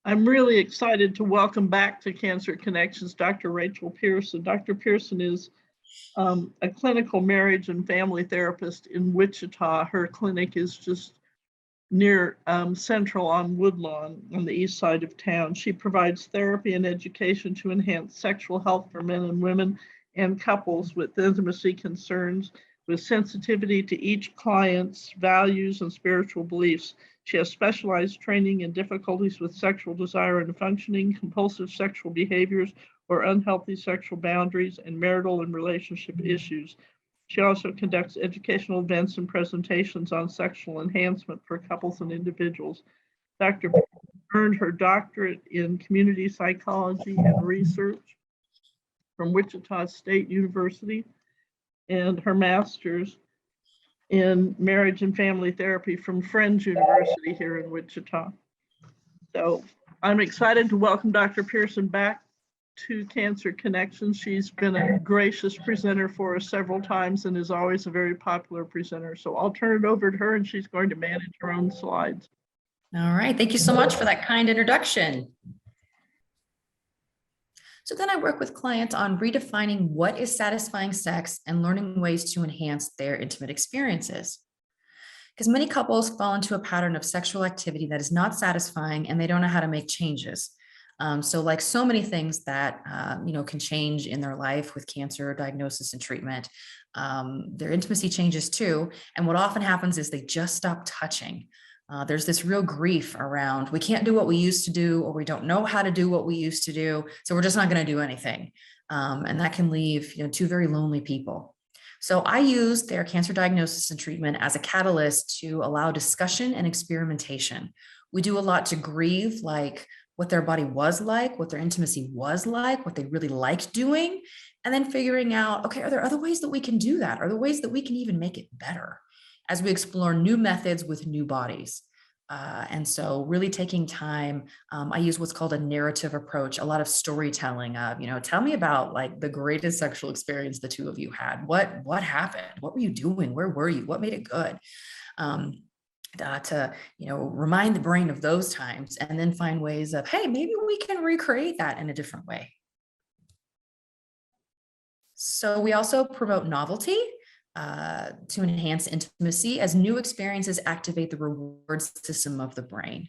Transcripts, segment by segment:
I'm really excited to welcome back to Cancer Connections Dr. Rachel Pearson. Dr. Pearson is a clinical marriage and family therapist in Wichita. Her clinic is just near Central on Woodlawn on the east side of town. She provides therapy and education to enhance sexual health for men and women and couples with intimacy concerns, with sensitivity to each client's values and spiritual beliefs. She has specialized training in difficulties with sexual desire and functioning, compulsive sexual behaviors or unhealthy sexual boundaries, and marital and relationship issues. She also conducts educational events and presentations on sexual enhancement for couples and individuals. Dr. earned her doctorate in community psychology and research from Wichita State University and her master's in marriage and family therapy from Friends University here in Wichita. So I'm excited to welcome Dr. Pearson back to Cancer Connections. She's been a gracious presenter for us several times and is always a very popular presenter. So I'll turn it over to her and she's going to manage her own slides. All right, thank you so much for that kind introduction. So then I work with clients on redefining what is satisfying sex and learning ways to enhance their intimate experiences. Because many couples fall into a pattern of sexual activity that is not satisfying and they don't know how to make changes. So like so many things that, can change in their life with cancer diagnosis and treatment, their intimacy changes too. And what often happens is they just stop touching. There's this real grief around, we can't do what we used to do, or we don't know how to do what we used to do. So we're just not going to do anything. And that can leave, two very lonely people. So I use their cancer diagnosis and treatment as a catalyst to allow discussion and experimentation. We do a lot to grieve, like what their body was like, what their intimacy was like, what they really liked doing, and then figuring out, okay, are there other ways that we can do that? Are there ways that we can even make it better as we explore new methods with new bodies? And so really taking time, I use what's called a narrative approach, a lot of storytelling of, tell me about like the greatest sexual experience the two of you had. What happened? What were you doing? Where were you? What made it good? To remind the brain of those times and then find ways of, hey, maybe we can recreate that in a different way. So we also promote novelty to enhance intimacy, as new experiences activate the reward system of the brain,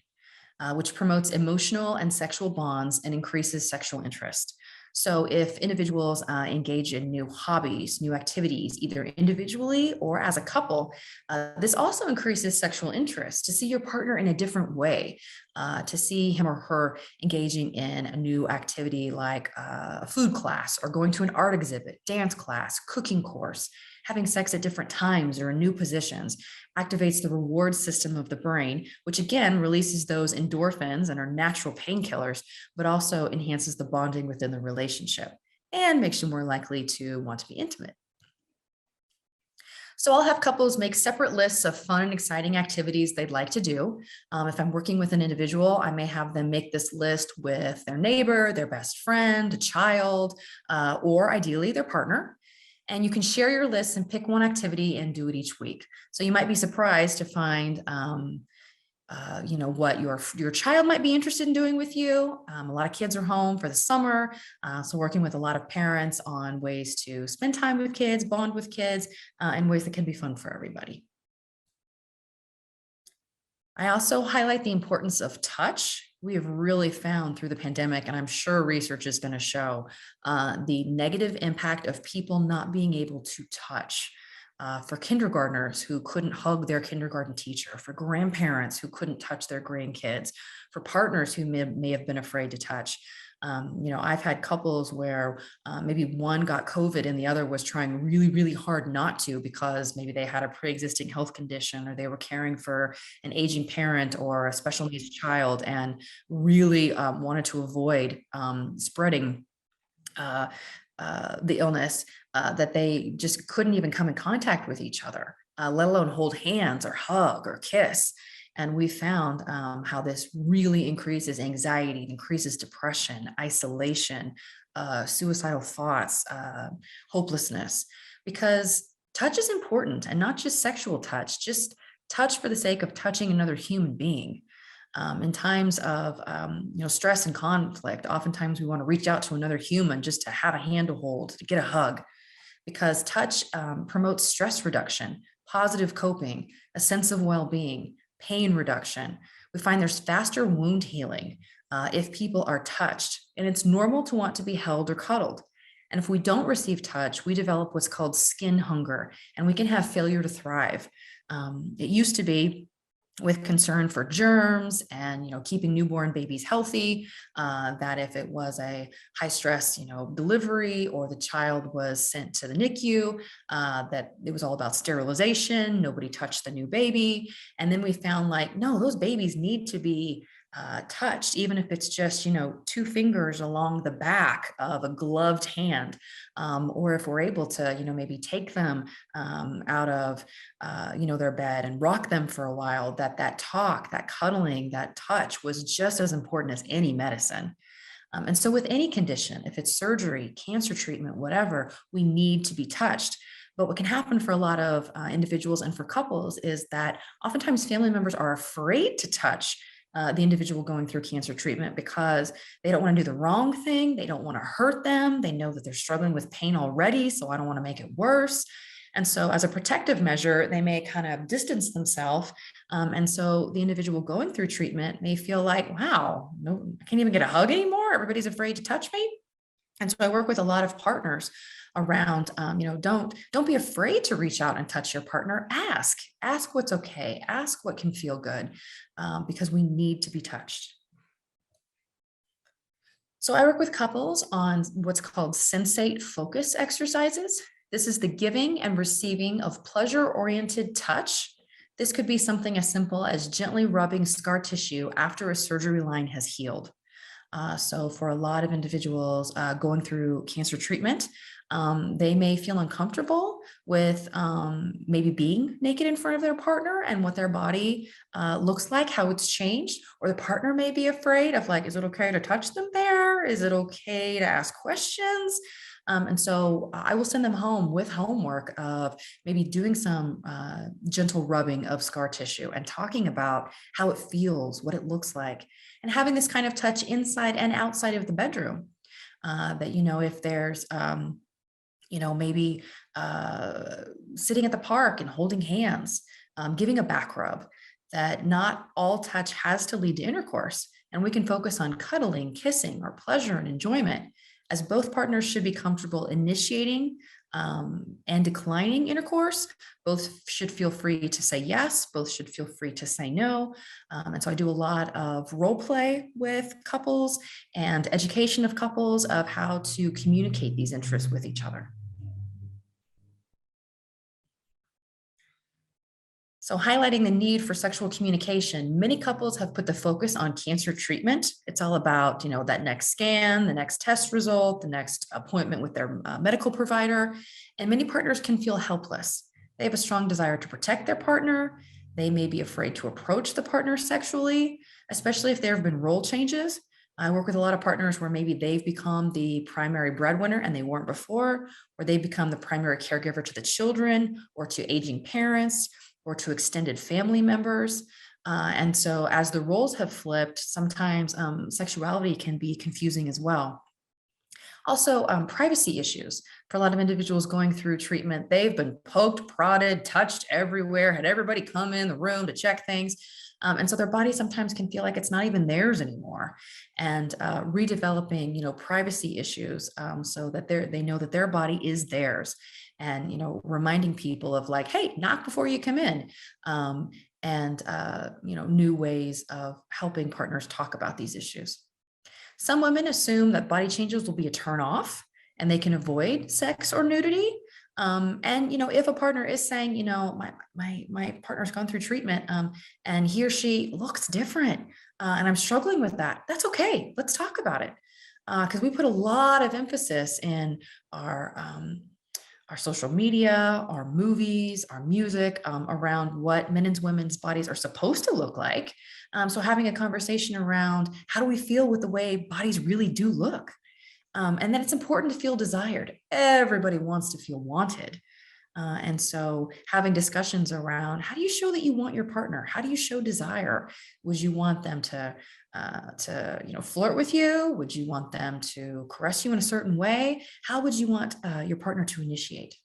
which promotes emotional and sexual bonds and increases sexual interest. So if individuals engage in new hobbies, new activities, either individually or as a couple, this also increases sexual interest to see your partner in a different way, to see him or her engaging in a new activity like a food class or going to an art exhibit, dance class, cooking course. Having sex at different times or in new positions activates the reward system of the brain, which again releases those endorphins and are natural painkillers, but also enhances the bonding within the relationship and makes you more likely to want to be intimate. So I'll have couples make separate lists of fun and exciting activities they'd like to do. If I'm working with an individual, I may have them make this list with their neighbor, their best friend, a child, or ideally their partner. And you can share your lists and pick one activity and do it each week. So you might be surprised to find, what your child might be interested in doing with you. A lot of kids are home for the summer. So working with a lot of parents on ways to spend time with kids, bond with kids, in ways that can be fun for everybody. I also highlight the importance of touch. We have really found through the pandemic, and I'm sure research is going to show the negative impact of people not being able to touch. For kindergartners who couldn't hug their kindergarten teacher, for grandparents who couldn't touch their grandkids, for partners who may have been afraid to touch. I've had couples where maybe one got COVID and the other was trying really, really hard not to, because maybe they had a pre-existing health condition or they were caring for an aging parent or a special needs child and really wanted to avoid spreading the illness, that they just couldn't even come in contact with each other, let alone hold hands or hug or kiss. And we found how this really increases anxiety, increases depression, isolation, suicidal thoughts, hopelessness, because touch is important, and not just sexual touch, just touch for the sake of touching another human being. In times of stress and conflict, oftentimes we want to reach out to another human just to have a hand to hold, to get a hug, because touch promotes stress reduction, positive coping, a sense of well-being, pain reduction. We find there's faster wound healing if people are touched, and it's normal to want to be held or cuddled. And if we don't receive touch, we develop what's called skin hunger, and we can have failure to thrive. It used to be with concern for germs and keeping newborn babies healthy, that if it was a high stress delivery, or the child was sent to the NICU, that it was all about sterilization, nobody touched the new baby. And then we found like, no, those babies need to be touched, even if it's just 2 fingers along the back of a gloved hand, or if we're able to maybe take them out of their bed and rock them for a while, that talk, that cuddling, that touch was just as important as any medicine. And so with any condition, if it's surgery, cancer treatment, whatever, we need to be touched. But what can happen for a lot of individuals and for couples is that oftentimes family members are afraid to touch the individual going through cancer treatment because they don't want to do the wrong thing. They don't want to hurt them. They know that they're struggling with pain already, so I don't want to make it worse. And so as a protective measure, they may kind of distance themselves. And so the individual going through treatment may feel like, wow, no, I can't even get a hug anymore. Everybody's afraid to touch me. And so I work with a lot of partners around, don't be afraid to reach out and touch your partner. Ask what's okay. Ask what can feel good, because we need to be touched. So I work with couples on what's called sensate focus exercises. This is the giving and receiving of pleasure-oriented touch. This could be something as simple as gently rubbing scar tissue after a surgery line has healed. So for a lot of individuals going through cancer treatment, they may feel uncomfortable with maybe being naked in front of their partner and what their body looks like, how it's changed, or the partner may be afraid of like, is it okay to touch them there? Is it okay to ask questions? And so I will send them home with homework of maybe doing some gentle rubbing of scar tissue and talking about how it feels, what it looks like, and having this kind of touch inside and outside of the bedroom. That, if there's, maybe sitting at the park and holding hands, giving a back rub, that not all touch has to lead to intercourse. And we can focus on cuddling, kissing, or pleasure and enjoyment, as both partners should be comfortable initiating and declining intercourse. Both should feel free to say yes. Both should feel free to say no. And so I do a lot of role play with couples and education of couples of how to communicate these interests with each other. So highlighting the need for sexual communication, many couples have put the focus on cancer treatment. It's all about, that next scan, the next test result, the next appointment with their medical provider. And many partners can feel helpless. They have a strong desire to protect their partner. They may be afraid to approach the partner sexually, especially if there have been role changes. I work with a lot of partners where maybe they've become the primary breadwinner and they weren't before, or they become the primary caregiver to the children or to aging parents, or to extended family members. And so as the roles have flipped, sometimes sexuality can be confusing as well. Also, privacy issues. For a lot of individuals going through treatment, they've been poked, prodded, touched everywhere, had everybody come in the room to check things. And so their body sometimes can feel like it's not even theirs anymore. And redeveloping, privacy issues so that they know that their body is theirs. And, reminding people of like, hey, knock before you come in. And new ways of helping partners talk about these issues. Some women assume that body changes will be a turn off and they can avoid sex or nudity. And, if a partner is saying, my partner's gone through treatment and he or she looks different and I'm struggling with that, that's okay. Let's talk about it. Because we put a lot of emphasis in our social media, our movies, our music around what men and women's bodies are supposed to look like. So having a conversation around how do we feel with the way bodies really do look? And then it's important to feel desired. Everybody wants to feel wanted. And so having discussions around how do you show that you want your partner? How do you show desire? Would you want them to flirt with you? Would you want them to caress you in a certain way? How would you want your partner to initiate?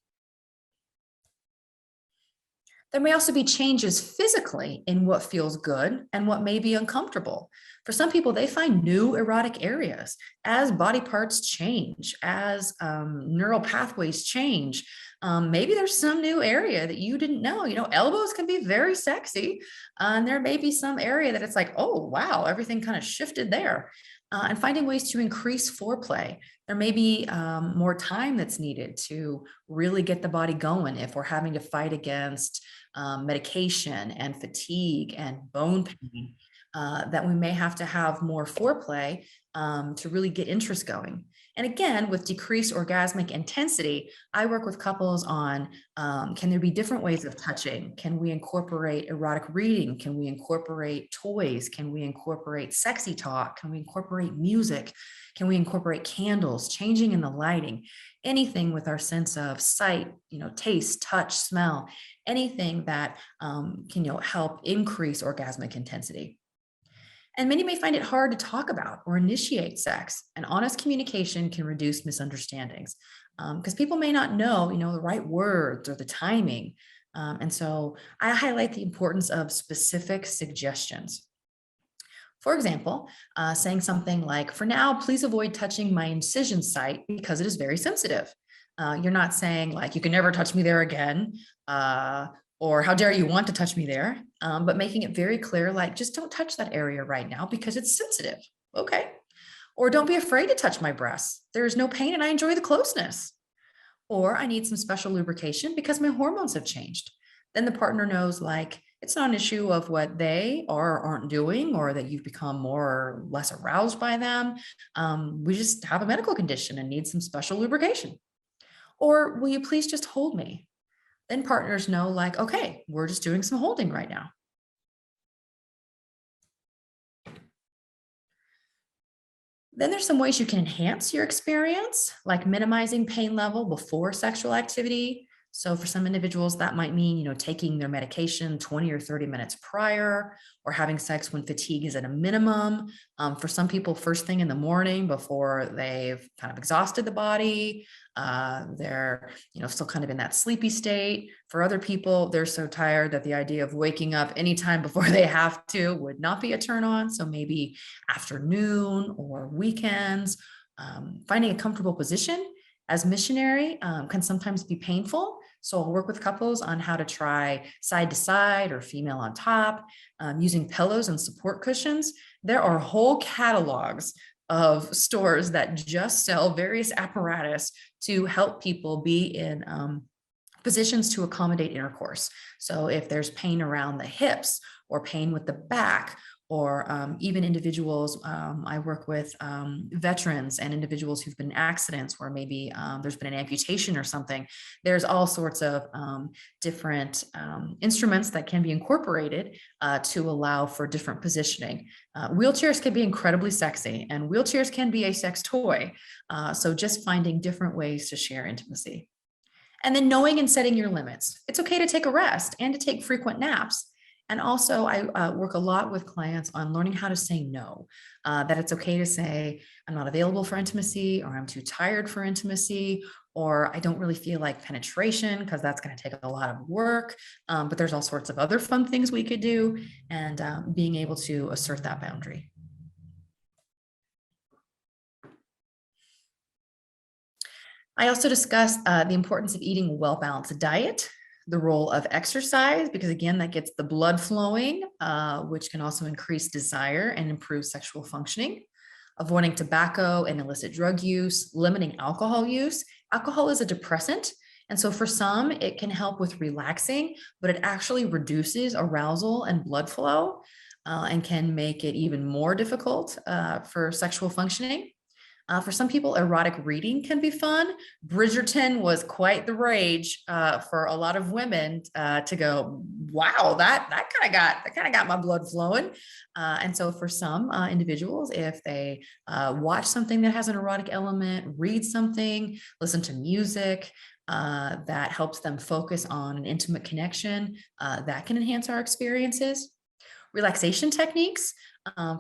There may also be changes physically in what feels good and what may be uncomfortable. For some people, they find new erotic areas as body parts change, as neural pathways change. Maybe there's some new area that you didn't know. Elbows can be very sexy, and there may be some area that it's like, oh, wow, everything kind of shifted there. And finding ways to increase foreplay. There may be more time that's needed to really get the body going if we're having to fight against medication and fatigue and bone pain, that we may have to have more foreplay to really get interest going. And again, with decreased orgasmic intensity, I work with couples on, can there be different ways of touching? Can we incorporate erotic reading? Can we incorporate toys? Can we incorporate sexy talk? Can we incorporate music? Can we incorporate candles, changing in the lighting? Anything with our sense of sight, taste, touch, smell, anything that can help increase orgasmic intensity. And many may find it hard to talk about or initiate sex, and honest communication can reduce misunderstandings because people may not know, the right words or the timing. And so I highlight the importance of specific suggestions. For example, saying something like, for now, please avoid touching my incision site because it is very sensitive. You're not saying like, you can never touch me there again, or how dare you want to touch me there, but making it very clear, like, just don't touch that area right now because it's sensitive. Okay. Or don't be afraid to touch my breasts. There's no pain and I enjoy the closeness. Or I need some special lubrication because my hormones have changed. Then the partner knows, like, it's not an issue of what they are or aren't doing, or that you've become more or less aroused by them. We just have a medical condition and need some special lubrication. Or will you please just hold me? Then partners know, like, okay, we're just doing some holding right now. Then there's some ways you can enhance your experience, like minimizing pain level before sexual activity. So for some individuals, that might mean, taking their medication 20 or 30 minutes prior, or having sex when fatigue is at a minimum. For some people, first thing in the morning before they've kind of exhausted the body. They're, still kind of in that sleepy state. For other people, they're so tired that the idea of waking up anytime before they have to would not be a turn on. So maybe afternoon or weekends, finding a comfortable position as missionary can sometimes be painful. So I'll work with couples on how to try side to side or female on top, using pillows and support cushions. There are whole catalogs of stores that just sell various apparatus to help people be in positions to accommodate intercourse. So if there's pain around the hips or pain with the back, or even individuals, I work with veterans and individuals who've been in accidents where maybe there's been an amputation or something. There's all sorts of different instruments that can be incorporated to allow for different positioning. Wheelchairs can be incredibly sexy, and wheelchairs can be a sex toy. So just finding different ways to share intimacy. And then knowing and setting your limits. It's okay to take a rest and to take frequent naps. And also, I work a lot with clients on learning how to say no, that it's okay to say, I'm not available for intimacy, or I'm too tired for intimacy, or I don't really feel like penetration because that's going to take a lot of work. But there's all sorts of other fun things we could do, and being able to assert that boundary. I also discussed the importance of eating a well-balanced diet, the role of exercise, because again, that gets the blood flowing, which can also increase desire and improve sexual functioning, avoiding tobacco and illicit drug use, limiting alcohol use. Alcohol is a depressant. And so for some, it can help with relaxing, but it actually reduces arousal and blood flow and can make it even more difficult for sexual functioning. For some people, erotic reading can be fun. Bridgerton was quite the rage for a lot of women to go, wow, that kind of got my blood flowing. And so for some individuals, if they watch something that has an erotic element, read something, listen to music, that helps them focus on an intimate connection that can enhance our experiences. Relaxation techniques.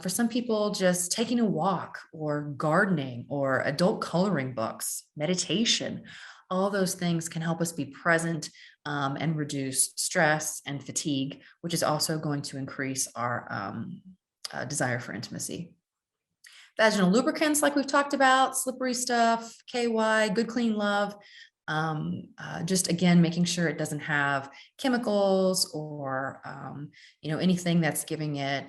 For some people, just taking a walk or gardening or adult coloring books, meditation, all those things can help us be present and reduce stress and fatigue, which is also going to increase our desire for intimacy. Vaginal lubricants, like we've talked about, slippery stuff, KY, good clean love. Just again, making sure it doesn't have chemicals or anything that's giving it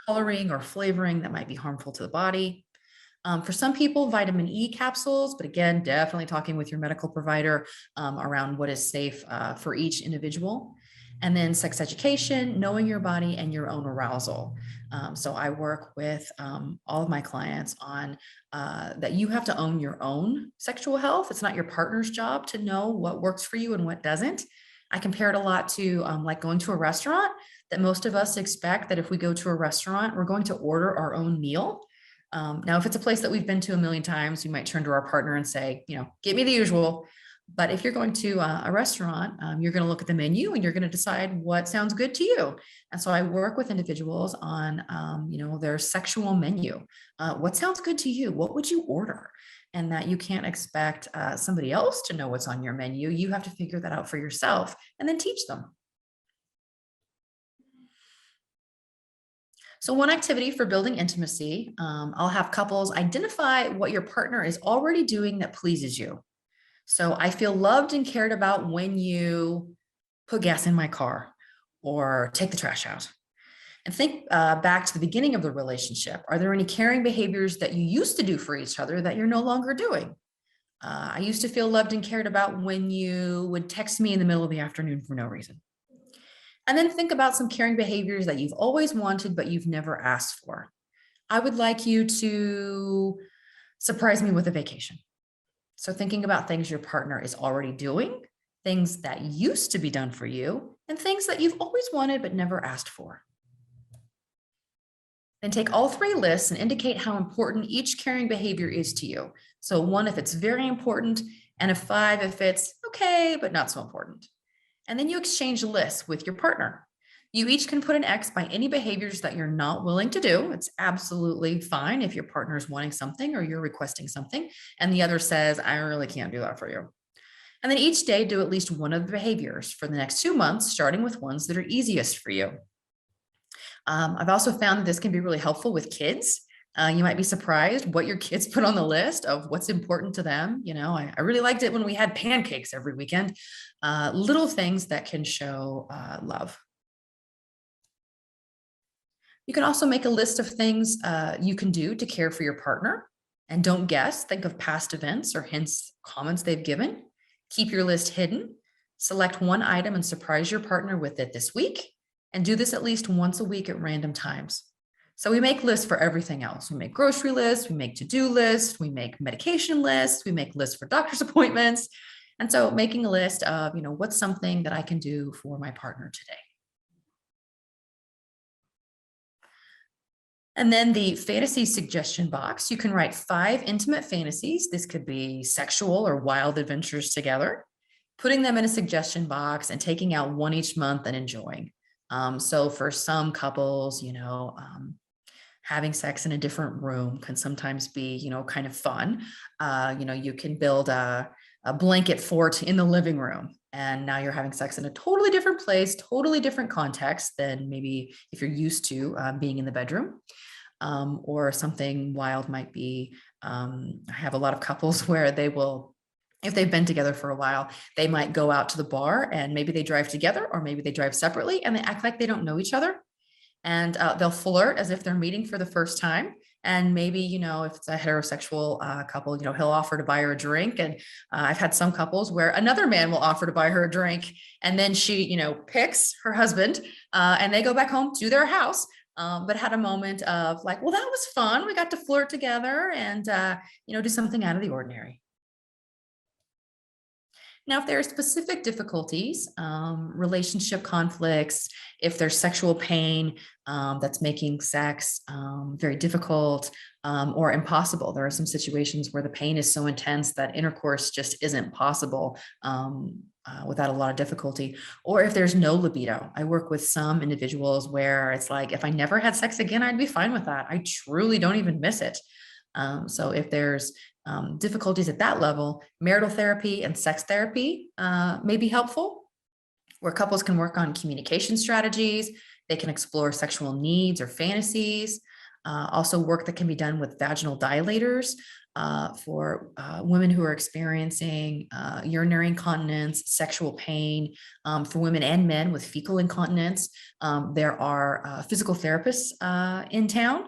coloring or flavoring that might be harmful to the body. For some people, vitamin E capsules, but again, definitely talking with your medical provider around what is safe for each individual. And then sex education, knowing your body and your own arousal. So I work with all of my clients on that you have to own your own sexual health. It's not your partner's job to know what works for you and what doesn't. I compare it a lot to like going to a restaurant, that most of us expect that if we go to a restaurant, we're going to order our own meal. Now, if it's a place that we've been to a million times, we might turn to our partner and say, get me the usual. But if you're going to a restaurant, you're going to look at the menu and you're going to decide what sounds good to you. And so I work with individuals on, their sexual menu. What sounds good to you? What would you order? And that you can't expect somebody else to know what's on your menu. You have to figure that out for yourself and then teach them. So one activity for building intimacy, I'll have couples identify what your partner is already doing that pleases you. So I feel loved and cared about when you put gas in my car or take the trash out. And think back to the beginning of the relationship. Are there any caring behaviors that you used to do for each other that you're no longer doing? I used to feel loved and cared about when you would text me in the middle of the afternoon for no reason. And then think about some caring behaviors that you've always wanted, but you've never asked for. I would like you to surprise me with a vacation. So thinking about things your partner is already doing, things that used to be done for you, and things that you've always wanted but never asked for. Then take all three lists and indicate how important each caring behavior is to you. So 1 if it's very important, and a 5 if it's okay, but not so important. And then you exchange lists with your partner. You each can put an X by any behaviors that you're not willing to do. It's absolutely fine if your partner is wanting something or you're requesting something, and the other says, I really can't do that for you. And then each day, do at least one of the behaviors for the next 2 months, starting with ones that are easiest for you. I've also found that this can be really helpful with kids. You might be surprised what your kids put on the list of what's important to them. I really liked it when we had pancakes every weekend. Little things that can show love. You can also make a list of things you can do to care for your partner. And don't guess, think of past events or hints, comments they've given. Keep your list hidden. Select one item and surprise your partner with it this week. And do this at least once a week at random times. So we make lists for everything else. We make grocery lists, we make to-do lists, we make medication lists, we make lists for doctor's appointments. And so making a list of, what's something that I can do for my partner today. And then the fantasy suggestion box, you can write 5 intimate fantasies. This could be sexual or wild adventures together, putting them in a suggestion box and taking out one each month and enjoying. So for some couples, having sex in a different room can sometimes be, kind of fun. You can build a blanket fort in the living room, and now you're having sex in a totally different place, totally different context than maybe if you're used to being in the bedroom. Or something wild might be, I have a lot of couples where they will, if they've been together for a while, they might go out to the bar and maybe they drive together or maybe they drive separately and they act like they don't know each other. And they'll flirt as if they're meeting for the first time. And maybe, if it's a heterosexual couple, he'll offer to buy her a drink. And I've had some couples where another man will offer to buy her a drink. And then she, picks her husband and they go back home to their house. But had a moment of like, well, that was fun. We got to flirt together and, do something out of the ordinary. Now, if there are specific difficulties, relationship conflicts, if there's sexual pain that's making sex very difficult or impossible, there are some situations where the pain is so intense that intercourse just isn't possible without a lot of difficulty. Or if there's no libido. I work with some individuals where it's like, if I never had sex again, I'd be fine with that. I truly don't even miss it. So if there's difficulties at that level, marital therapy and sex therapy may be helpful, where couples can work on communication strategies. They can explore sexual needs or fantasies. Also work that can be done with vaginal dilators for women who are experiencing urinary incontinence, sexual pain, for women and men with fecal incontinence. There are physical therapists in town,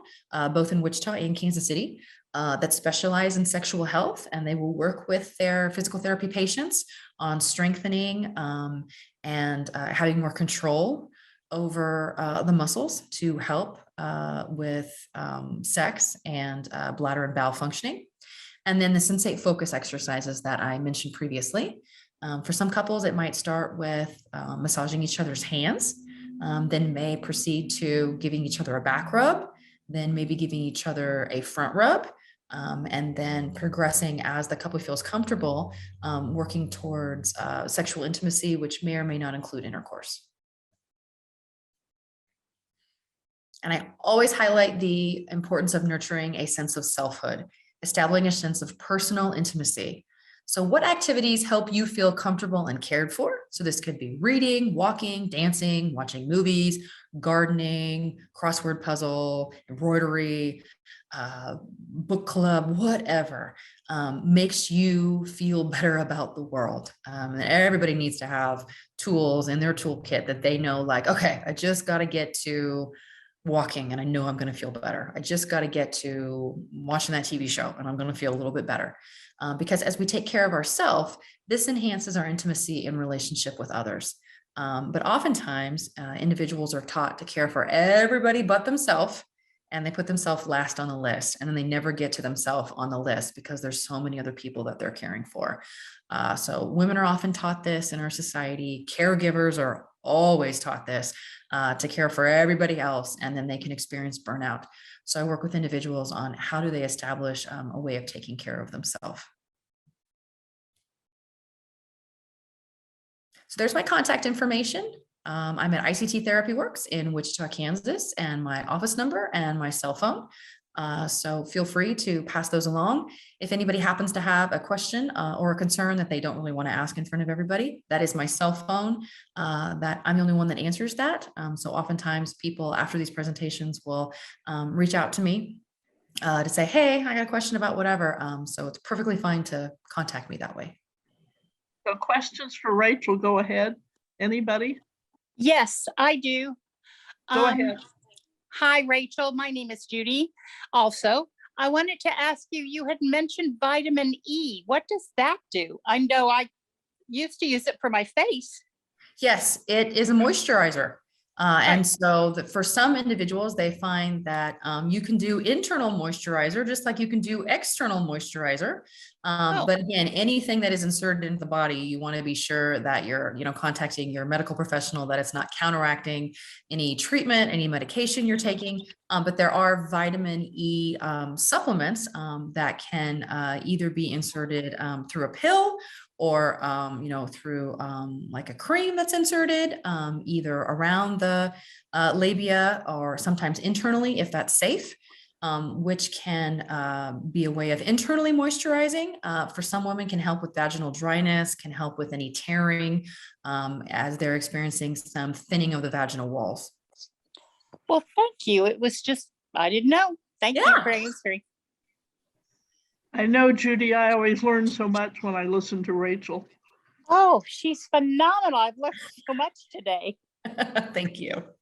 both in Wichita and Kansas City, that specialize in sexual health, and they will work with their physical therapy patients on strengthening and having more control over the muscles to help with sex and bladder and bowel functioning. And then the sensate focus exercises that I mentioned previously. For some couples, it might start with massaging each other's hands, then may proceed to giving each other a back rub, then maybe giving each other a front rub, and then progressing as the couple feels comfortable, working towards sexual intimacy, which may or may not include intercourse. And I always highlight the importance of nurturing a sense of selfhood, establishing a sense of personal intimacy. So what activities help you feel comfortable and cared for? So this could be reading, walking, dancing, watching movies, gardening, crossword puzzle, embroidery, book club, whatever makes you feel better about the world. And everybody needs to have tools in their toolkit that they know, like, okay, I just got to get to walking and I know I'm going to feel better. I just got to get to watching that TV show and I'm going to feel a little bit better. Because as we take care of ourselves, this enhances our intimacy in relationship with others. But oftentimes individuals are taught to care for everybody but themselves, and they put themselves last on the list, and then they never get to themselves on the list because there's so many other people that they're caring for. So women are often taught this in our society. Caregivers are always taught this, to care for everybody else, and then they can experience burnout. So I work with individuals on how do they establish a way of taking care of themselves. So there's my contact information. I'm at ICT Therapy Works in Wichita, Kansas, and my office number and my cell phone. So feel free to pass those along. If anybody happens to have a question or a concern that they don't really want to ask in front of everybody, that is my cell phone. That I'm the only one that answers that. So oftentimes people after these presentations will reach out to me to say, hey, I got a question about whatever. So it's perfectly fine to contact me that way. So questions for Rachel, go ahead. Anybody? Yes, I do. Go ahead. Hi, Rachel. My name is Judy. Also, I wanted to ask you, you had mentioned vitamin E. What does that do? I know I used to use it for my face. Yes, it is a moisturizer. And so for some individuals, they find that you can do internal moisturizer, just like you can do external moisturizer. But again, anything that is inserted into the body, you want to be sure that you're, contacting your medical professional, that it's not counteracting any treatment, any medication you're taking. But there are vitamin E supplements that can either be inserted through a pill or, through like a cream that's inserted either around the labia or sometimes internally, if that's safe, which can be a way of internally moisturizing. For some women, can help with vaginal dryness, can help with any tearing as they're experiencing some thinning of the vaginal walls. Well, thank you. It was just, I didn't know. Thank you for answering. I know, Judy, I always learn so much when I listen to Rachel. Oh, she's phenomenal. I've learned so much today. Thank you.